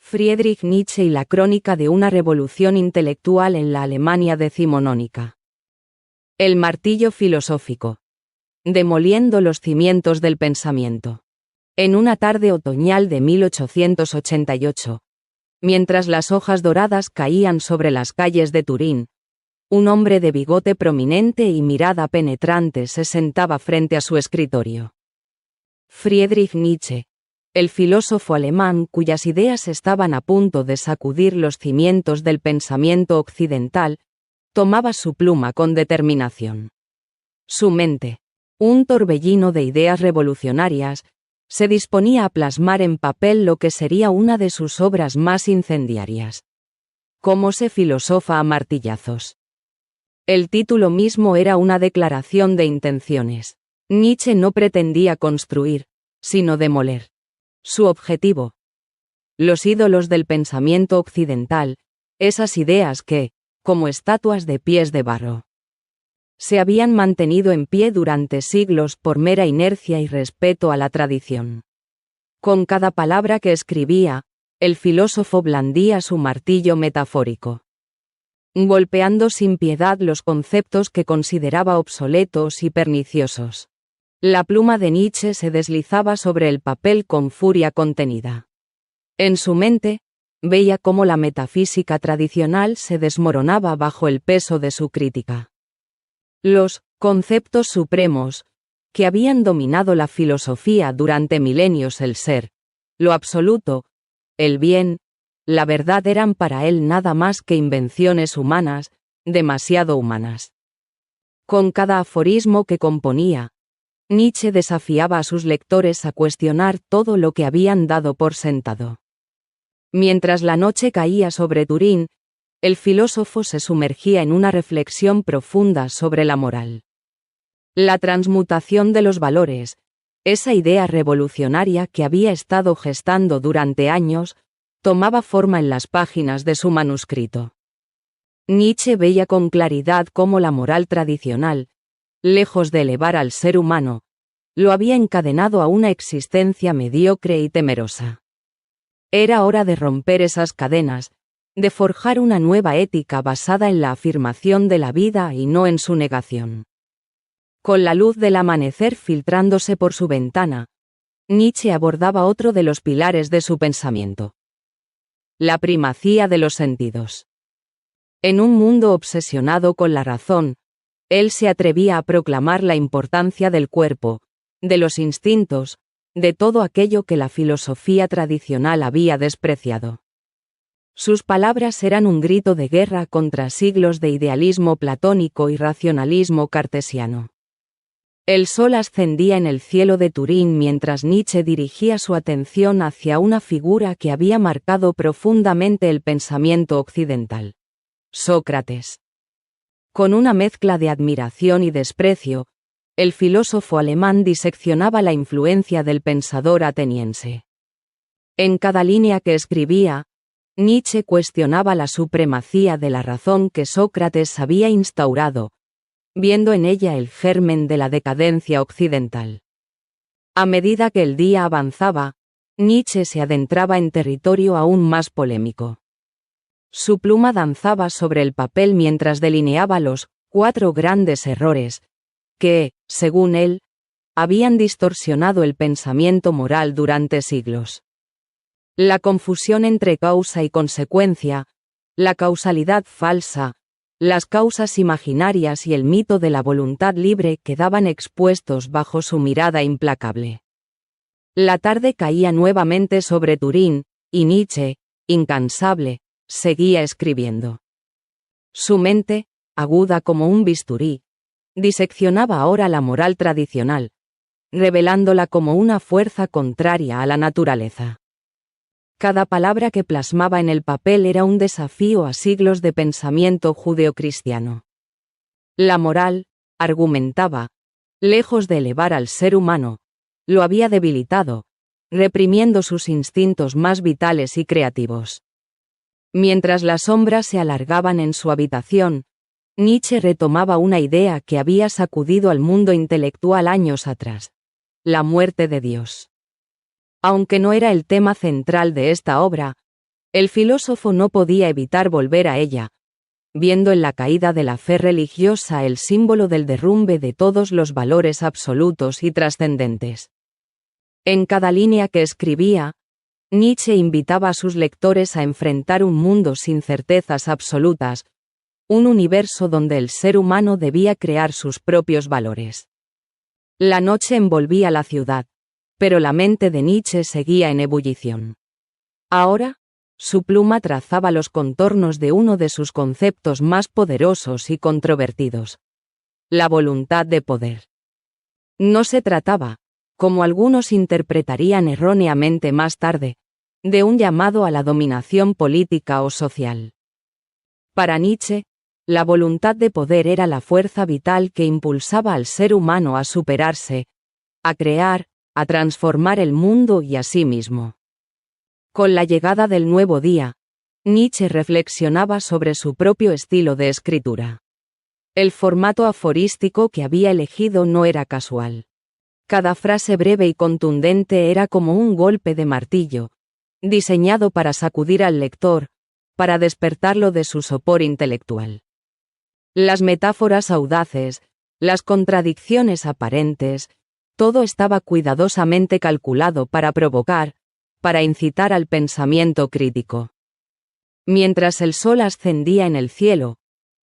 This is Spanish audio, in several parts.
Friedrich Nietzsche y la crónica de una revolución intelectual en la Alemania decimonónica. El martillo filosófico. Demoliendo los cimientos del pensamiento. En una tarde otoñal de 1888, mientras las hojas doradas caían sobre las calles de Turín, un hombre de bigote prominente y mirada penetrante se sentaba frente a su escritorio. Friedrich Nietzsche, el filósofo alemán cuyas ideas estaban a punto de sacudir los cimientos del pensamiento occidental, tomaba su pluma con determinación. Su mente, un torbellino de ideas revolucionarias, se disponía a plasmar en papel lo que sería una de sus obras más incendiarias. ¿Cómo se filosofa a martillazos? El título mismo era una declaración de intenciones. Nietzsche no pretendía construir, sino demoler. Su objetivo. Los ídolos del pensamiento occidental, esas ideas que, como estatuas de pies de barro, se habían mantenido en pie durante siglos por mera inercia y respeto a la tradición. Con cada palabra que escribía, el filósofo blandía su martillo metafórico, golpeando sin piedad los conceptos que consideraba obsoletos y perniciosos. La pluma de Nietzsche se deslizaba sobre el papel con furia contenida. En su mente, veía cómo la metafísica tradicional se desmoronaba bajo el peso de su crítica. Los conceptos supremos, que habían dominado la filosofía durante milenios, el ser, lo absoluto, el bien, la verdad, eran para él nada más que invenciones humanas, demasiado humanas. Con cada aforismo que componía, Nietzsche desafiaba a sus lectores a cuestionar todo lo que habían dado por sentado. Mientras la noche caía sobre Turín, el filósofo se sumergía en una reflexión profunda sobre la moral. La transmutación de los valores, esa idea revolucionaria que había estado gestando durante años, tomaba forma en las páginas de su manuscrito. Nietzsche veía con claridad cómo la moral tradicional, lejos de elevar al ser humano, lo había encadenado a una existencia mediocre y temerosa. Era hora de romper esas cadenas, de forjar una nueva ética basada en la afirmación de la vida y no en su negación. Con la luz del amanecer filtrándose por su ventana, Nietzsche abordaba otro de los pilares de su pensamiento: la primacía de los sentidos. En un mundo obsesionado con la razón, él se atrevía a proclamar la importancia del cuerpo, de los instintos, de todo aquello que la filosofía tradicional había despreciado. Sus palabras eran un grito de guerra contra siglos de idealismo platónico y racionalismo cartesiano. El sol ascendía en el cielo de Turín mientras Nietzsche dirigía su atención hacia una figura que había marcado profundamente el pensamiento occidental: Sócrates. Con una mezcla de admiración y desprecio, el filósofo alemán diseccionaba la influencia del pensador ateniense. En cada línea que escribía, Nietzsche cuestionaba la supremacía de la razón que Sócrates había instaurado, viendo en ella el germen de la decadencia occidental. A medida que el día avanzaba, Nietzsche se adentraba en territorio aún más polémico. Su pluma danzaba sobre el papel mientras delineaba los 4 grandes errores que, según él, habían distorsionado el pensamiento moral durante siglos. La confusión entre causa y consecuencia, la causalidad falsa, las causas imaginarias y el mito de la voluntad libre quedaban expuestos bajo su mirada implacable. La tarde caía nuevamente sobre Turín, y Nietzsche, incansable, seguía escribiendo. Su mente, aguda como un bisturí, diseccionaba ahora la moral tradicional, revelándola como una fuerza contraria a la naturaleza. Cada palabra que plasmaba en el papel era un desafío a siglos de pensamiento judeocristiano. La moral, argumentaba, lejos de elevar al ser humano, lo había debilitado, reprimiendo sus instintos más vitales y creativos. Mientras las sombras se alargaban en su habitación, Nietzsche retomaba una idea que había sacudido al mundo intelectual años atrás: la muerte de Dios. Aunque no era el tema central de esta obra, El filósofo no podía evitar volver a ella, viendo en la caída de la fe religiosa el símbolo del derrumbe de todos los valores absolutos y trascendentes. En cada línea que escribía, Nietzsche invitaba a sus lectores a enfrentar un mundo sin certezas absolutas, un universo donde el ser humano debía crear sus propios valores. La noche envolvía la ciudad, pero la mente de Nietzsche seguía en ebullición. Ahora, su pluma trazaba los contornos de uno de sus conceptos más poderosos y controvertidos: la voluntad de poder. No se trataba, como algunos interpretarían erróneamente más tarde, de un llamado a la dominación política o social. Para Nietzsche, la voluntad de poder era la fuerza vital que impulsaba al ser humano a superarse, a crear, a transformar el mundo y a sí mismo. Con la llegada del nuevo día, Nietzsche reflexionaba sobre su propio estilo de escritura. El formato aforístico que había elegido no era casual. Cada frase breve y contundente era como un golpe de martillo, diseñado para sacudir al lector, para despertarlo de su sopor intelectual. Las metáforas audaces, las contradicciones aparentes, todo estaba cuidadosamente calculado para provocar, para incitar al pensamiento crítico. Mientras el sol ascendía en el cielo,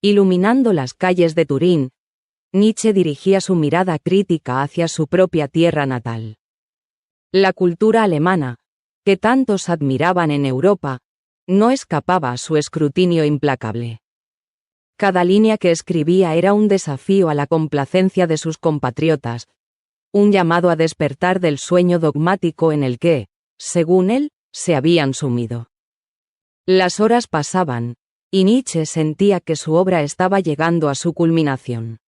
iluminando las calles de Turín, Nietzsche dirigía su mirada crítica hacia su propia tierra natal. La cultura alemana, que tantos admiraban en Europa, no escapaba a su escrutinio implacable. Cada línea que escribía era un desafío a la complacencia de sus compatriotas, un llamado a despertar del sueño dogmático en el que, según él, se habían sumido. Las horas pasaban, y Nietzsche sentía que su obra estaba llegando a su culminación.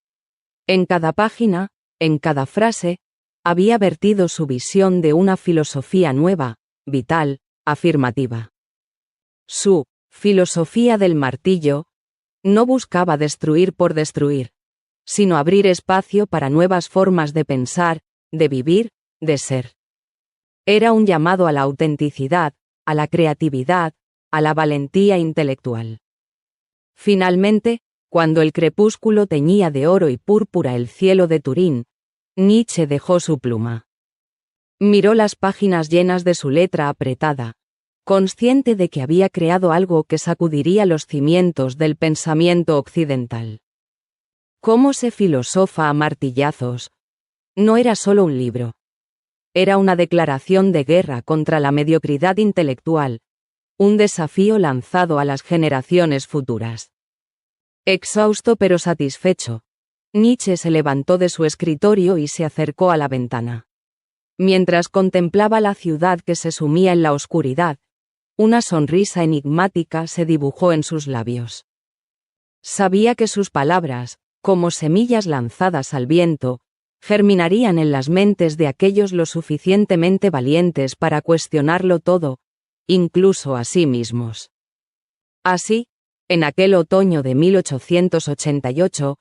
En cada página, en cada frase, había vertido su visión de una filosofía nueva, vital, afirmativa. Su filosofía del martillo no buscaba destruir por destruir, sino abrir espacio para nuevas formas de pensar, de vivir, de ser. Era un llamado a la autenticidad, a la creatividad, a la valentía intelectual. Finalmente, cuando el crepúsculo teñía de oro y púrpura el cielo de Turín, Nietzsche dejó su pluma. Miró las páginas llenas de su letra apretada, consciente de que había creado algo que sacudiría los cimientos del pensamiento occidental. ¿Cómo se filosofa a martillazos? No era solo un libro. Era una declaración de guerra contra la mediocridad intelectual, un desafío lanzado a las generaciones futuras. Exhausto pero satisfecho, Nietzsche se levantó de su escritorio y se acercó a la ventana. Mientras contemplaba la ciudad que se sumía en la oscuridad, una sonrisa enigmática se dibujó en sus labios. Sabía que sus palabras, como semillas lanzadas al viento, germinarían en las mentes de aquellos lo suficientemente valientes para cuestionarlo todo, incluso a sí mismos. Así, en aquel otoño de 1888,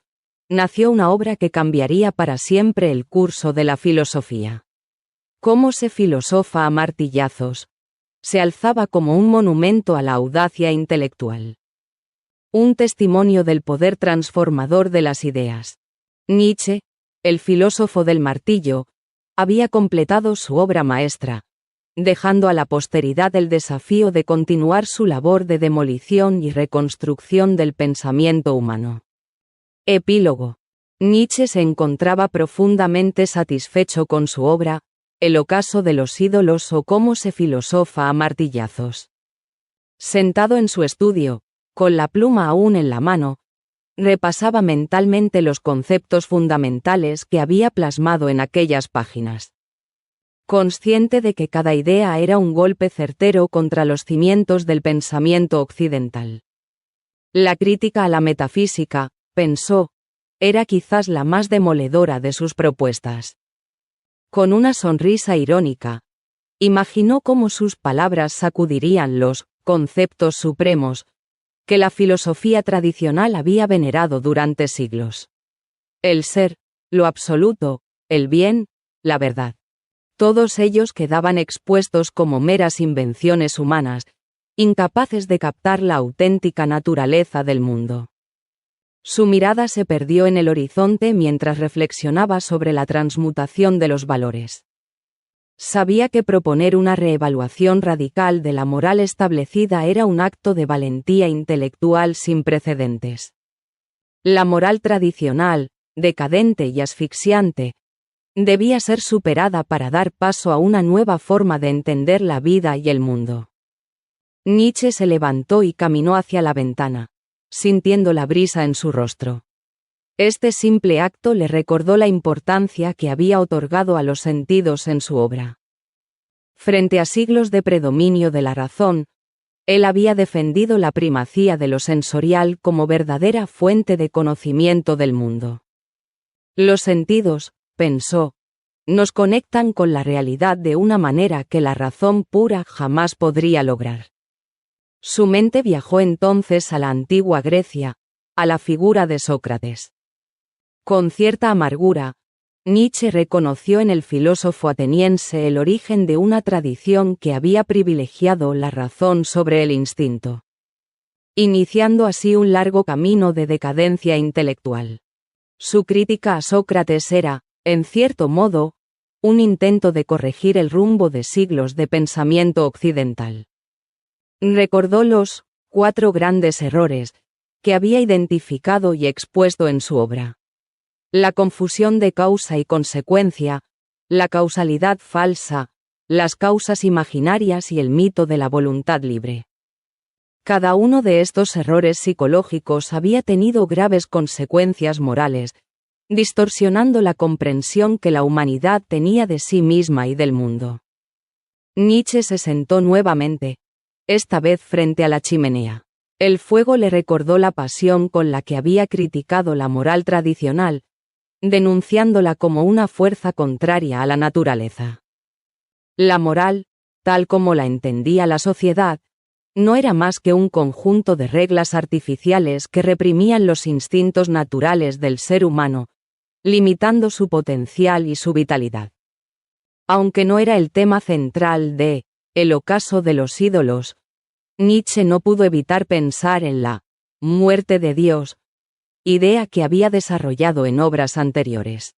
nació una obra que cambiaría para siempre el curso de la filosofía. ¿Cómo se filosofa a martillazos? Se alzaba como un monumento a la audacia intelectual. Un testimonio del poder transformador de las ideas. Nietzsche, el filósofo del martillo, había completado su obra maestra, dejando a la posteridad el desafío de continuar su labor de demolición y reconstrucción del pensamiento humano. Epílogo. Nietzsche se encontraba profundamente satisfecho con su obra, El ocaso de los ídolos o Cómo se filosofa a martillazos. Sentado en su estudio, con la pluma aún en la mano, repasaba mentalmente los conceptos fundamentales que había plasmado en aquellas páginas. Consciente de que cada idea era un golpe certero contra los cimientos del pensamiento occidental. La crítica a la metafísica, pensó, era quizás la más demoledora de sus propuestas. Con una sonrisa irónica, imaginó cómo sus palabras sacudirían los conceptos supremos que la filosofía tradicional había venerado durante siglos. El ser, lo absoluto, el bien, la verdad. Todos ellos quedaban expuestos como meras invenciones humanas, incapaces de captar la auténtica naturaleza del mundo. Su mirada se perdió en el horizonte mientras reflexionaba sobre la transmutación de los valores. Sabía que proponer una reevaluación radical de la moral establecida era un acto de valentía intelectual sin precedentes. La moral tradicional, decadente y asfixiante, debía ser superada para dar paso a una nueva forma de entender la vida y el mundo. Nietzsche se levantó y caminó hacia la ventana, sintiendo la brisa en su rostro. Este simple acto le recordó la importancia que había otorgado a los sentidos en su obra. Frente a siglos de predominio de la razón, él había defendido la primacía de lo sensorial como verdadera fuente de conocimiento del mundo. Los sentidos, pensó, nos conectan con la realidad de una manera que la razón pura jamás podría lograr. Su mente viajó entonces a la antigua Grecia, a la figura de Sócrates. Con cierta amargura, Nietzsche reconoció en el filósofo ateniense el origen de una tradición que había privilegiado la razón sobre el instinto, iniciando así un largo camino de decadencia intelectual. Su crítica a Sócrates era, en cierto modo, un intento de corregir el rumbo de siglos de pensamiento occidental. Recordó los 4 grandes errores que había identificado y expuesto en su obra. La confusión de causa y consecuencia, la causalidad falsa, las causas imaginarias y el mito de la voluntad libre. Cada uno de estos errores psicológicos había tenido graves consecuencias morales, distorsionando la comprensión que la humanidad tenía de sí misma y del mundo. Nietzsche se sentó nuevamente, esta vez frente a la chimenea. El fuego le recordó la pasión con la que había criticado la moral tradicional, denunciándola como una fuerza contraria a la naturaleza. La moral, tal como la entendía la sociedad, no era más que un conjunto de reglas artificiales que reprimían los instintos naturales del ser humano, limitando su potencial y su vitalidad. Aunque no era el tema central de El ocaso de los ídolos, Nietzsche no pudo evitar pensar en la muerte de Dios, idea que había desarrollado en obras anteriores.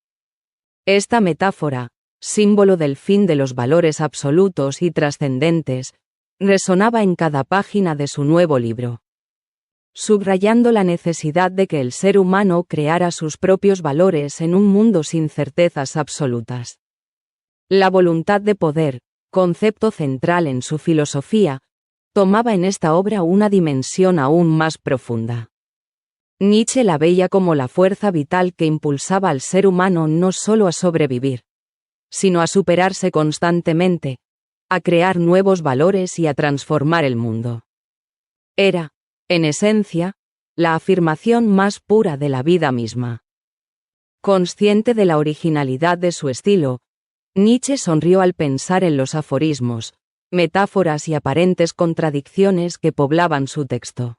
Esta metáfora, símbolo del fin de los valores absolutos y trascendentes, resonaba en cada página de su nuevo libro, subrayando la necesidad de que el ser humano creara sus propios valores en un mundo sin certezas absolutas. La voluntad de poder, concepto central en su filosofía, tomaba en esta obra una dimensión aún más profunda. Nietzsche la veía como la fuerza vital que impulsaba al ser humano no solo a sobrevivir, sino a superarse constantemente, a crear nuevos valores y a transformar el mundo. Era, en esencia, la afirmación más pura de la vida misma. Consciente de la originalidad de su estilo, Nietzsche sonrió al pensar en los aforismos, metáforas y aparentes contradicciones que poblaban su texto.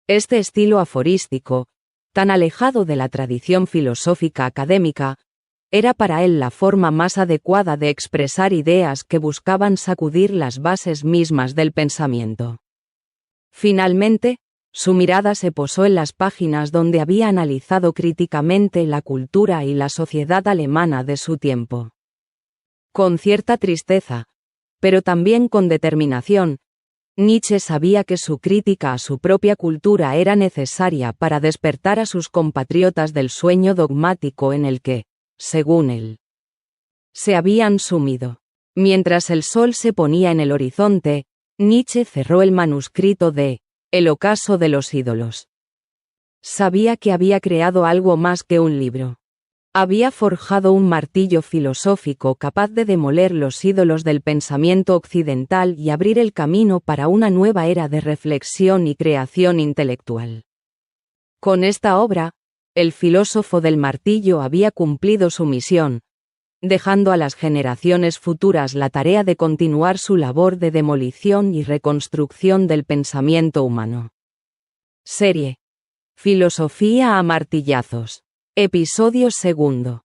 Este estilo aforístico, tan alejado de la tradición filosófica académica, era para él la forma más adecuada de expresar ideas que buscaban sacudir las bases mismas del pensamiento. Finalmente, su mirada se posó en las páginas donde había analizado críticamente la cultura y la sociedad alemana de su tiempo. Con cierta tristeza, pero también con determinación, Nietzsche sabía que su crítica a su propia cultura era necesaria para despertar a sus compatriotas del sueño dogmático en el que, según él, se habían sumido. Mientras el sol se ponía en el horizonte, Nietzsche cerró el manuscrito de El ocaso de los ídolos. Sabía que había creado algo más que un libro. Había forjado un martillo filosófico capaz de demoler los ídolos del pensamiento occidental y abrir el camino para una nueva era de reflexión y creación intelectual. Con esta obra, el filósofo del martillo había cumplido su misión, dejando a las generaciones futuras la tarea de continuar su labor de demolición y reconstrucción del pensamiento humano. Serie: Filosofía a martillazos. Episodio 2.